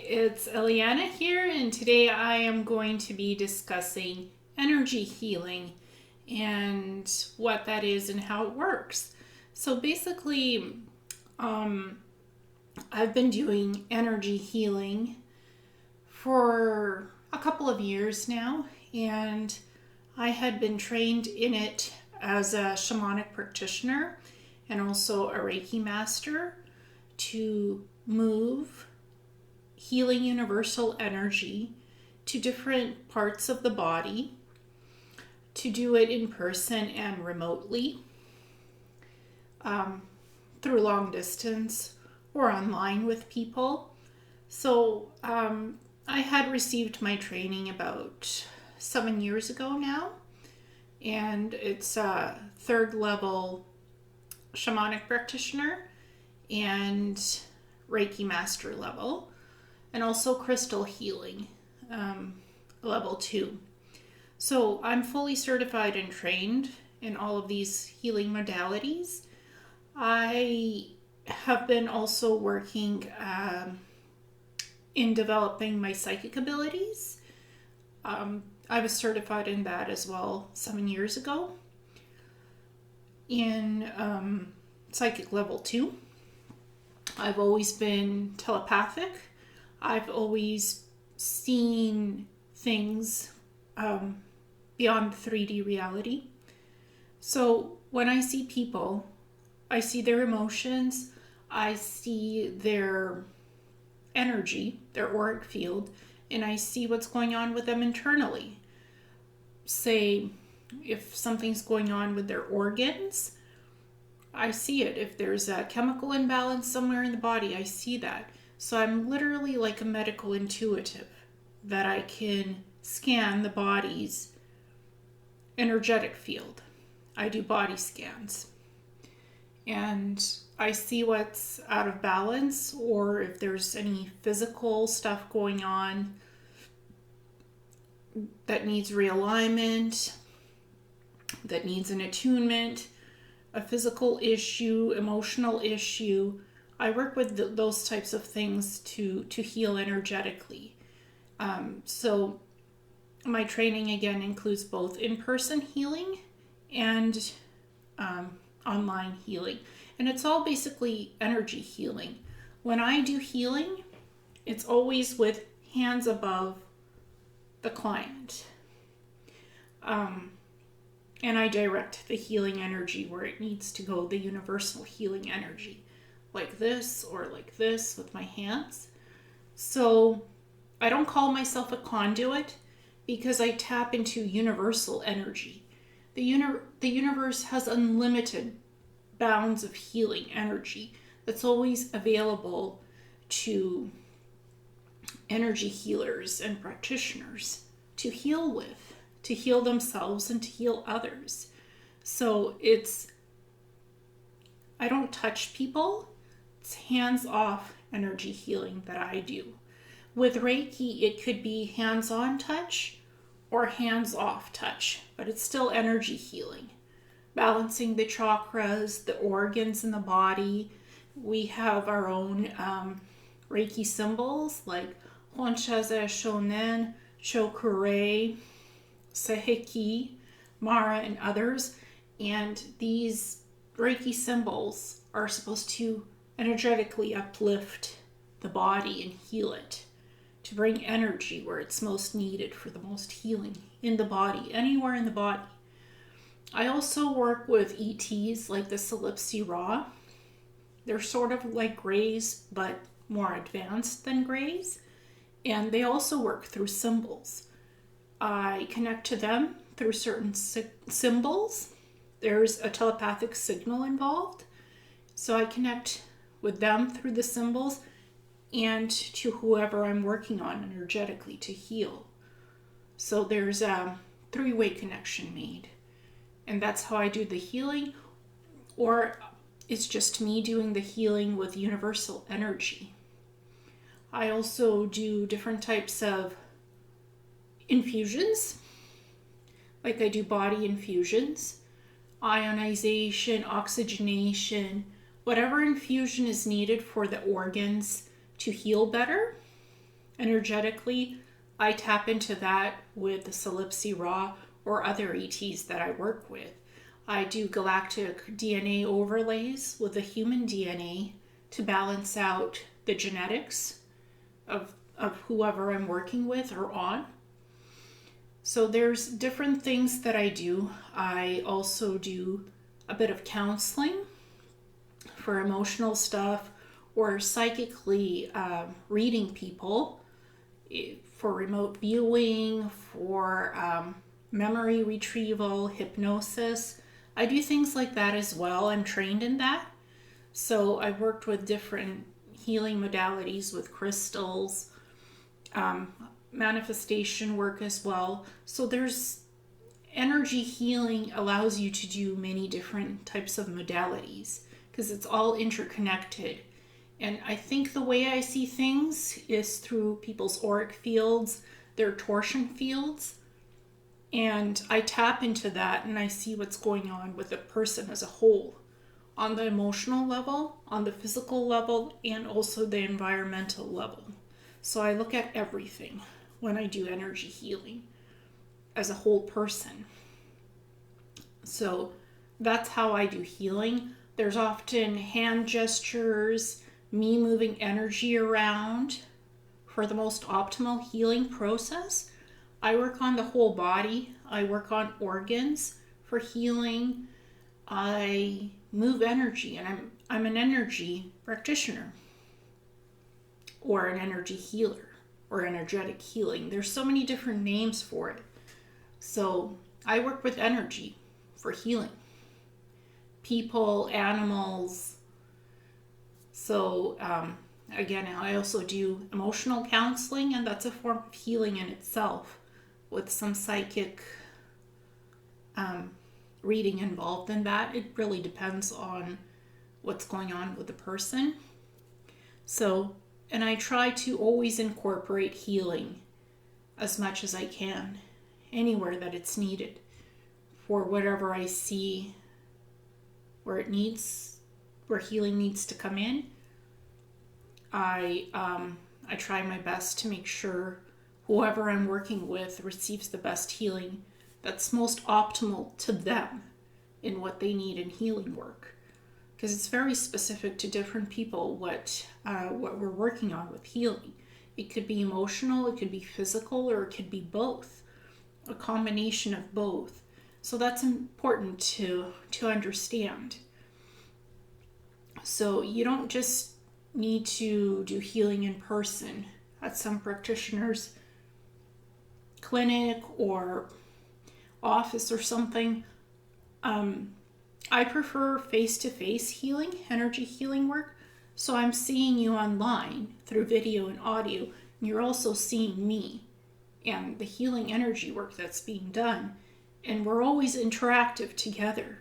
it's Eliana here, and today I am going to be discussing energy healing and what that is and how it works. So basically, um, I've been doing energy healing for a couple of years now, and I had been trained in it as a shamanic practitioner and also a Reiki master to move healing universal energy to different parts of the body, to do it in person and remotely, um, through long distance or online with people. So I had received my training about 7 years ago now, and it's a third level shamanic practitioner and Reiki master level, and also crystal healing, level 2. So I'm fully certified and trained in all of these healing modalities. I have been also working in developing my psychic abilities. I was certified in that as well 7 years ago in psychic level 2. I've always been telepathic. I've always seen things beyond 3D reality. So when I see people, I see their emotions, I see their energy, their auric field, and I see what's going on with them internally. Say, if something's going on with their organs, I see it. If there's a chemical imbalance somewhere in the body, I see that. So I'm literally like a medical intuitive, that I can scan the body's energetic field. I do body scans. And I see what's out of balance, or if there's any physical stuff going on that needs realignment, that needs an attunement, a physical issue, emotional issue. I work with those types of things to heal energetically. So my training again includes both in-person healing and online healing. And it's all basically energy healing. When I do healing, it's always with hands above the client. And I direct the healing energy where it needs to go, the universal healing energy, like this or like this with my hands. So I don't call myself a conduit because I tap into universal energy. The universe has unlimited bounds of healing energy that's always available to energy healers and practitioners to heal with, to heal themselves and to heal others. So I don't touch people. It's hands-off energy healing that I do. With Reiki, it could be hands-on touch or hands-off touch, but it's still energy healing. Balancing the chakras, the organs in the body. We have our own Reiki symbols like Honshaze Shonen, Chokurei, Seheki, Mara, and others. And these Reiki symbols are supposed to energetically uplift the body and heal it, to bring energy where it's most needed for the most healing in the body, anywhere in the body. I also work with ETs like the Calypsi Ra. They're sort of like Greys, but more advanced than Greys. And they also work through symbols. I connect to them through certain symbols. There's a telepathic signal involved. So I connect with them through the symbols and to whoever I'm working on energetically to heal. So there's a 3-way connection made. And that's how I do the healing, or it's just me doing the healing with universal energy. I also do different types of infusions, like I do body infusions, ionization, oxygenation, whatever infusion is needed for the organs to heal better. energetically, I tap into that with the Solipsi Ra or other ETs that I work with. I do galactic DNA overlays with the human DNA to balance out the genetics of whoever I'm working with or on. So there's different things that I do. I also do a bit of counseling for emotional stuff or psychically reading people for remote viewing, for memory retrieval, hypnosis. I do things like that as well. I'm trained in that. So I worked with different healing modalities with crystals, manifestation work as well. So there's energy healing allows you to do many different types of modalities because it's all interconnected. And I think the way I see things is through people's auric fields, their torsion fields. And I tap into that and I see what's going on with a person as a whole, on the emotional level, on the physical level, and also the environmental level. So I look at everything when I do energy healing as a whole person. So that's how I do healing. There's often hand gestures, me moving energy around for the most optimal healing process. I work on the whole body. I work on organs for healing. I move energy, and I'm an energy practitioner or an energy healer or energetic healing. There's so many different names for it. So I work with energy for healing. People, animals. So again, I also do emotional counseling, and that's a form of healing in itself with some psychic reading involved in that. It really depends on what's going on with the person. So, and I try to always incorporate healing as much as I can, anywhere that it's needed, for whatever I see where healing needs to come in. I try my best to make sure whoever I'm working with receives the best healing that's most optimal to them in what they need in healing work, because it's very specific to different people what we're working on with healing. It could be emotional, it could be physical, or it could be both, a combination of both. So that's important to understand. So you don't just need to do healing in person at some practitioner's clinic or office or something. I prefer face-to-face healing, energy healing work. So I'm seeing you online through video and audio, and you're also seeing me and the healing energy work that's being done. And we're always interactive together.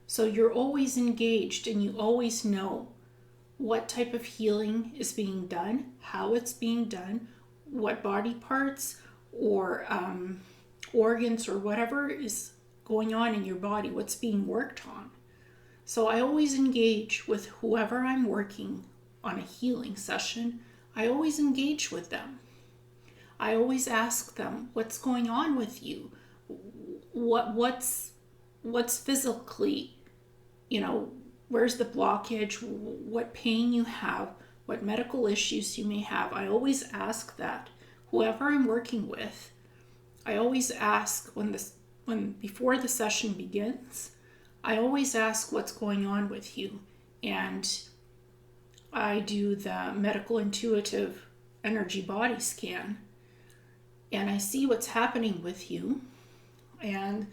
So you're always engaged and you always know what type of healing is being done, how it's being done, what body parts or organs or whatever is going on in your body, what's being worked on. So I always engage with whoever I'm working on a healing session. I always engage with them. I always ask them, what's going on with you? What's physically, where's the blockage? What pain you have? What medical issues you may have? I always ask that. Whoever I'm working with, I always ask before the session begins, I always ask what's going on with you. And I do the medical intuitive energy body scan, and I see what's happening with you. And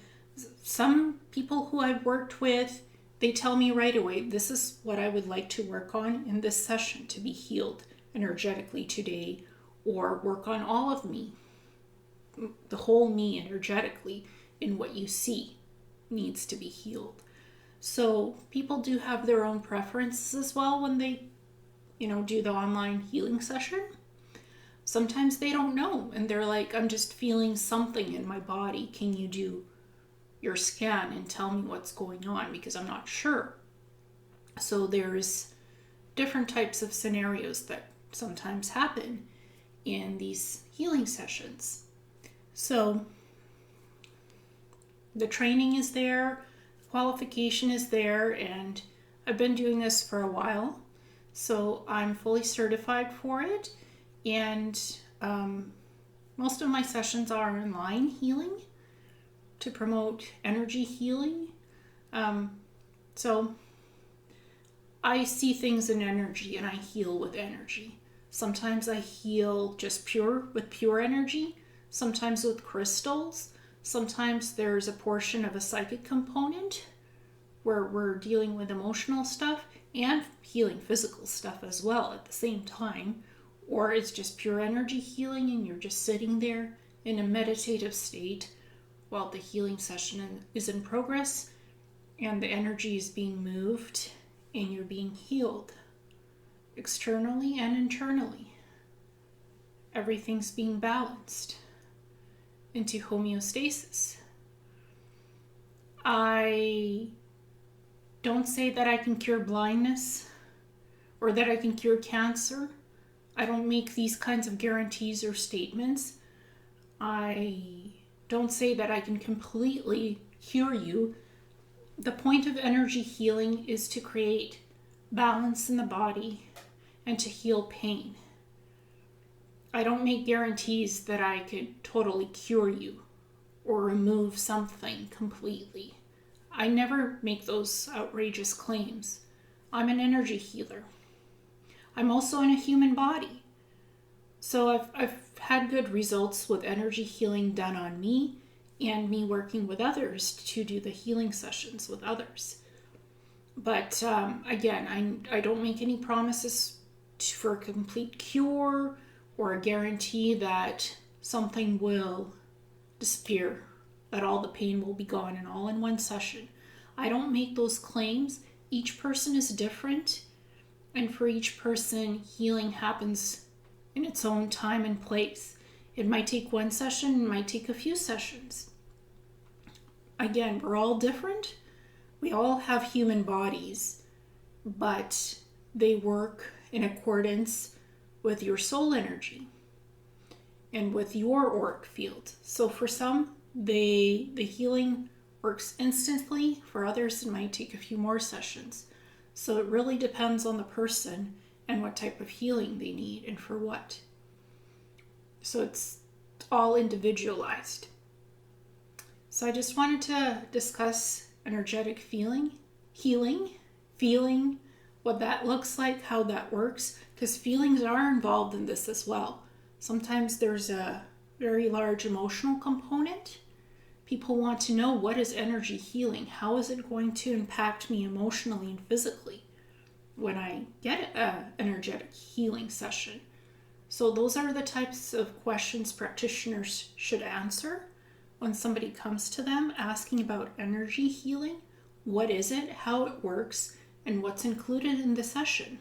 some people who I've worked with, they tell me right away, this is what I would like to work on in this session to be healed energetically today, or work on all of me, the whole me energetically, in what you see needs to be healed. So people do have their own preferences as well when they, do the online healing session. Sometimes they don't know and they're like, I'm just feeling something in my body. Can you do your scan and tell me what's going on, because I'm not sure. So there's different types of scenarios that sometimes happen. in these healing sessions. So the training is there, qualification is there, and I've been doing this for a while, so I'm fully certified for it. And most of my sessions are online healing to promote energy healing. So I see things in energy and I heal with energy. Sometimes I heal just with pure energy, sometimes with crystals. Sometimes there's a portion of a psychic component where we're dealing with emotional stuff and healing physical stuff as well at the same time. Or it's just pure energy healing and you're just sitting there in a meditative state while the healing session is in progress and the energy is being moved and you're being healed externally and internally. Everything's being balanced into homeostasis. I don't say that I can cure blindness or that I can cure cancer. I don't make these kinds of guarantees or statements. I don't say that I can completely cure you. The point of energy healing is to create balance in the body and to heal pain. I don't make guarantees that I could totally cure you or remove something completely. I never make those outrageous claims. I'm an energy healer. I'm also in a human body. So I've had good results with energy healing done on me and me working with others to do the healing sessions with others. But again, I don't make any promises for a complete cure or a guarantee that something will disappear, that all the pain will be gone and all in one session. I don't make those claims. Each person is different, and for each person, healing happens in its own time and place. It might take one session, it might take a few sessions. Again, we're all different. We all have human bodies, but they work in accordance with your soul energy and with your auric field. So for some, the healing works instantly. For others, it might take a few more sessions. So it really depends on the person and what type of healing they need and for what. So it's all individualized. So I just wanted to discuss energetic healing, feeling, what that looks like, how that works, because feelings are involved in this as well. Sometimes there's a very large emotional component. People want to know, what is energy healing? How is it going to impact me emotionally and physically when I get an energetic healing session? So those are the types of questions practitioners should answer when somebody comes to them asking about energy healing. What is it, how it works, and what's included in the session?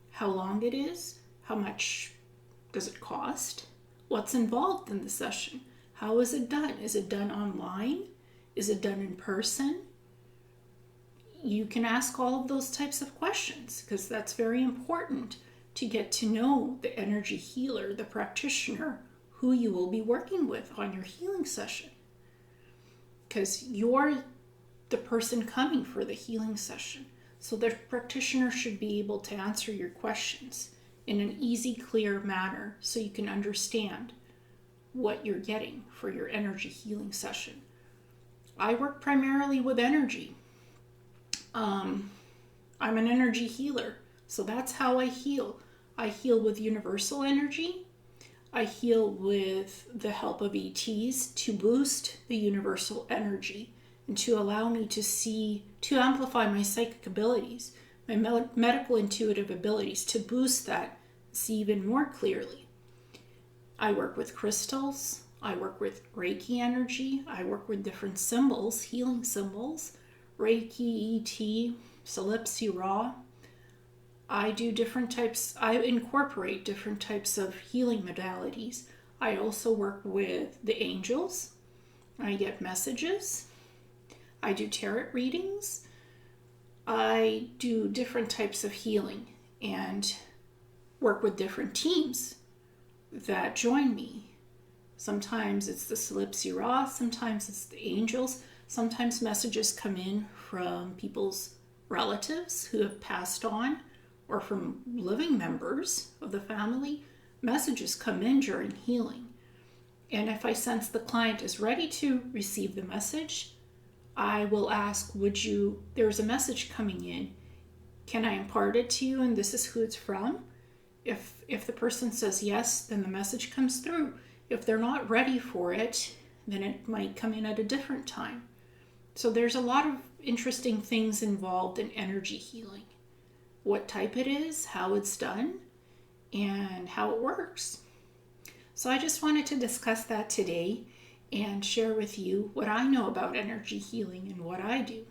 How long it is, how much does it cost, what's involved in the session, how is it done? Is it done online? Is it done in person? You can ask all of those types of questions because that's very important to get to know the energy healer, the practitioner, who you will be working with on your healing session. Because you're the person coming for the healing session. So the practitioner should be able to answer your questions in an easy, clear manner so you can understand what you're getting for your energy healing session. I work primarily with energy. I'm an energy healer, so that's how I heal. I heal with universal energy. I heal with the help of ETs to boost the universal energy and to allow me to amplify my psychic abilities, my medical intuitive abilities, to boost that, see even more clearly. I work with crystals. I work with Reiki energy. I work with different symbols, healing symbols, Reiki, ET, Solipsi, Ra. I incorporate different types of healing modalities. I also work with the angels. I get messages. I do tarot readings. I do different types of healing and work with different teams that join me. Sometimes it's the Calypsi Ra, sometimes it's the angels, sometimes messages come in from people's relatives who have passed on, or from living members of the family. Messages come in during healing. And if I sense the client is ready to receive the message, I will ask, there's a message coming in. Can I impart it to you? And this is who it's from. If the person says yes, then the message comes through. If they're not ready for it, then it might come in at a different time. So there's a lot of interesting things involved in energy healing. What type it is, how it's done, and how it works. So I just wanted to discuss that today and share with you what I know about energy healing and what I do.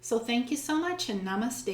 So thank you so much, and namaste.